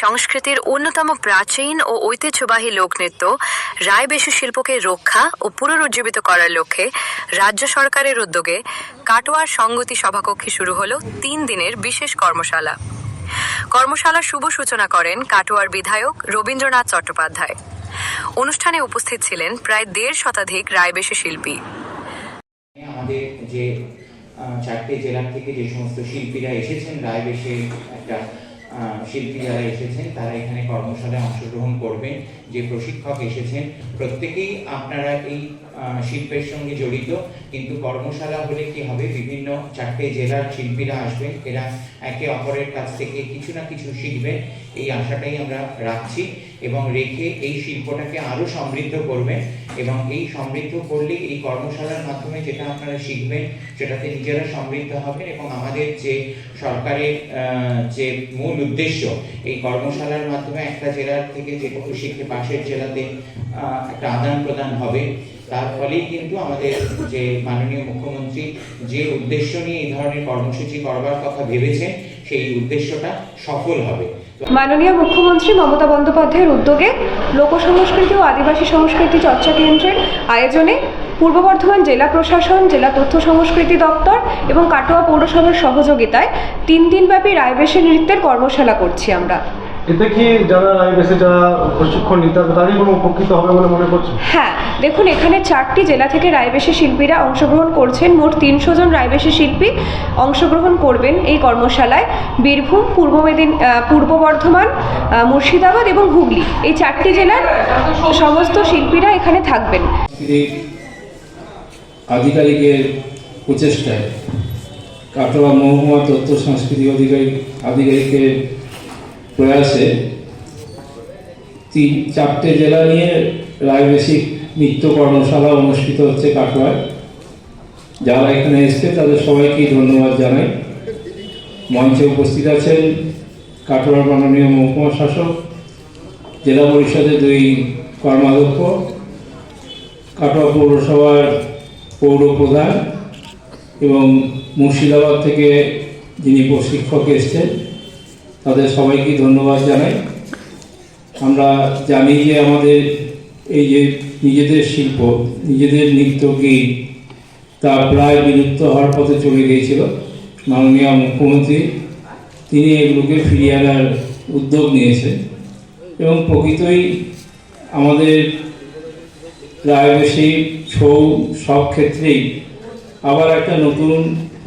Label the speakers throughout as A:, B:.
A: সংস্কৃতির অন্যতম প্রাচীন ও ঐতিহ্যবাহী লোকনৃত্য রায়বেশী শিল্পকে রক্ষা ও পুনরুজ্জীবিত করার লক্ষ্যে রাজ্য সরকারের উদ্যোগে কাটোয়ার সংগতি সভাকক্ষে শুরু হলো 3 দিনের বিশেষ কর্মশালা। কর্মশালার শুভ সূচনা করেন কাটোয়ার বিধায়ক রবীন্দ্রনাথ চট্টোপাধ্যায়। অনুষ্ঠানে উপস্থিত ছিলেন প্রায় 1.5 শতাধিক রায়বেশী শিল্পী।
B: আমাদের যে 4টে জেলা থেকে যে সমস্ত শিল্পীরা এসেছেন, রায়বেশে একটা শিল্পী যারা এসেছেন তারা এখানে কর্মশালায় অংশগ্রহণ করবেন। যে প্রশিক্ষক এসেছেন প্রত্যেকেই আপনারা এই শিল্পের সঙ্গে জড়িত, কিন্তু কর্মশালা হলে কি হবে, বিভিন্ন 4টে জেলার শিল্পীরা আসবেন, এরা একে অপরের কাছ থেকে কিছু না কিছু শিখবেন, এই আশাটাই আমরা রাখছি এবং রেখে এই শিল্পটাকে আরও সমৃদ্ধ করবেন। এবং এই সমৃদ্ধ করলে এই কর্মশালার মাধ্যমে যেটা আপনারা শিখবেন সেটাতে নিজেরা সমৃদ্ধ হবেন এবং আমাদের যে সরকারের যে মূল উদ্দেশ্য, এই কর্মশালার মাধ্যমে একটা জেলার থেকে যে শিখে পাশের জেলাতে একটা আদান প্রদান হবে, তার ফলেই কিন্তু আমাদের যে মাননীয় মুখ্যমন্ত্রী যে উদ্দেশ্য নিয়ে এই ধরনের কর্মসূচি করবার কথা ভেবেছেন সেই উদ্দেশ্যটা সফল হবে।
C: মাননীয় মুখ্যমন্ত্রী মমতা বন্দ্যোপাধ্যায়ের উদ্যোগে লোকসংস্কৃতি ও আদিবাসী সংস্কৃতি চর্চা কেন্দ্রের আয়োজনে পূর্ব বর্ধমান জেলা প্রশাসন, জেলা তথ্য সংস্কৃতি দপ্তর এবং কাটোয়া পৌরসভার সহযোগিতায় 3 দিনব্যাপী রায়বেশী নৃত্যের কর্মশালা করছি আমরা।
D: এতে কি যারা রায়বেশে যারা প্রশিক্ষণ নিতে হবে তারই কোনো উপকৃত হবে বলে মনে করছেন? হ্যাঁ,
C: দেখুন এখানে 4টি জেলা থেকে রায়বেশী শিল্পীরা অংশগ্রহণ করছেন। মোট 300 জন রায়বেশী শিল্পী অংশগ্রহণ করবেন এই কর্মশালায়। বীরভূম, পূর্ব বর্ধমান, মুর্শিদাবাদ এবং হুগলি, এই 4টি জেলার সমস্ত শিল্পীরা এখানে থাকবেন।
E: আধিকারিকের প্রচেষ্টায় কাটোয়া মহকুমা তথ্য সংস্কৃতি আধিকারিকের প্রয়াসে 4টে জেলা নিয়ে রায়বেশী নৃত্য কর্মশালা অনুষ্ঠিত হচ্ছে কাটোয়ায়। যারা এখানে এসছে তাদের সবাইকেই ধন্যবাদ জানাই। মঞ্চে উপস্থিত আছেন কাটোয়ার মাননীয় মহকুমা শাসক, জেলা পরিষদের 2 কর্মাধ্যক্ষ, কাটোয়া পৌরসভার পৌর প্রধান এবং মুর্শিদাবাদ থেকে যিনি প্রশিক্ষক এসছেন, তাদের সবাইকে ধন্যবাদ জানাই। আমরা জানি যে আমাদের এই যে নিজেদের শিল্প, নিজেদের নৃত্য গীত, তা প্রায় বিলুপ্ত হওয়ার পথে চলে গিয়েছিল। মাননীয় মুখ্যমন্ত্রী তিনি এগুলোকে ফিরিয়ে আনার উদ্যোগ নিয়েছেন এবং প্রকৃতই আমাদের রায়বেশী ছৌ সব ক্ষেত্রেই আবার একটা নতুন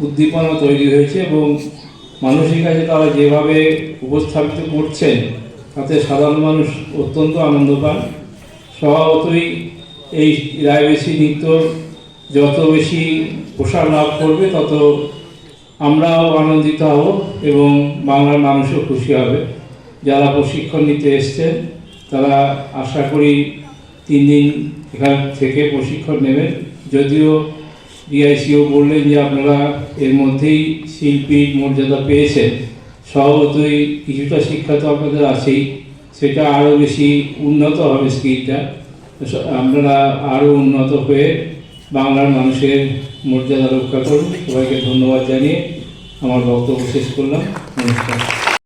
E: উদ্দীপনা তৈরি হয়েছে এবং মানুষের কাছে তারা যেভাবে উপস্থাপিত করছেন তাতে সাধারণ মানুষ অত্যন্ত আনন্দ পান। স্বভাবতই এই রায়বেশী নৃত্য যত বেশি প্রসার লাভ করবে তত আমরাও আনন্দিত হব এবং বাংলার মানুষও খুশি হবে। যারা প্রশিক্ষণ নিতে এসছেন তারা আশা করি 3 দিন এখান থেকে প্রশিক্ষণ নেবেন। যদিও ডিআইসিও বললেন যে আপনারা এর মধ্যেই শিল্পীর মর্যাদা পেয়েছেন, স্বভাবতই কিছুটা শিক্ষা তো আপনাদের আছেই, সেটা আরও বেশি উন্নত হবে স্কিলটা। আপনারা আরও উন্নত হয়ে বাংলার মানুষের মর্যাদা রক্ষা করুন। সবাইকে ধন্যবাদ জানিয়ে আমার বক্তব্য শেষ করলাম। নমস্কার।